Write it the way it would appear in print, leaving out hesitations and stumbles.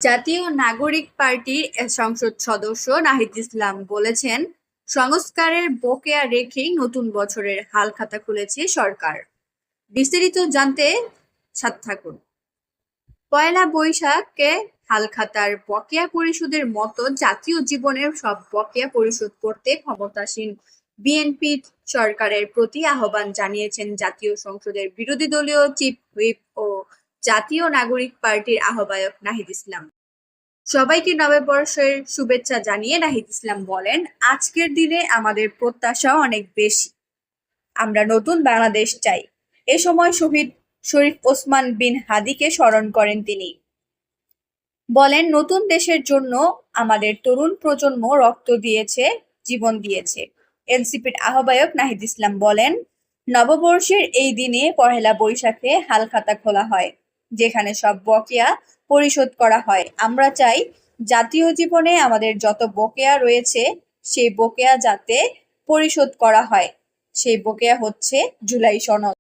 জাতীয় নাগরিক পার্টির সংসদ সদস্য নাহিদ ইসলাম বলেছেন, সংস্কারের বকেয়া রেখেই নতুন বছরের হালখাতা খুলেছে সরকার। বিস্তারিত জানতে সাথে থাকুন। পয়লা বৈশাখে হালখাতার বকেয়া পরিশোধের মতো জাতীয় জীবনের সব বকেয়া পরিশোধ করতে ক্ষমতাসীন বিএনপি সরকারের প্রতি আহ্বান জানিয়েছেন জাতীয় সংসদের বিরোধী দলীয় চিফ হুইপ ও জাতীয় নাগরিক পার্টির আহ্বায়ক নাহিদ ইসলাম। সবাইকে নববর্ষের শুভেচ্ছা জানিয়ে নাহিদ ইসলাম বলেন, আজকের দিনে আমাদের প্রত্যাশা অনেক বেশি। আমরা নতুন বাংলাদেশ চাই। এ সময় শহীদ শরীফ ওসমান বিন হাদিকে স্মরণ করেন তিনি। বলেন, নতুন দেশের জন্য আমাদের তরুণ প্রজন্ম রক্ত দিয়েছে, জীবন দিয়েছে। এনসিপির আহ্বায়ক নাহিদ ইসলাম বলেন, নববর্ষের এই দিনে পহেলা বৈশাখে হালখাতা খোলা হয়, যেখানে সব বকেয়া পরিশোধ করা হয়। আমরা চাই জাতীয় জীবনে আমাদের যত বকেয়া রয়েছে সেই বকেয়া যাতে পরিশোধ করা হয়। সেই বকেয়া হচ্ছে জুলাই সনদ।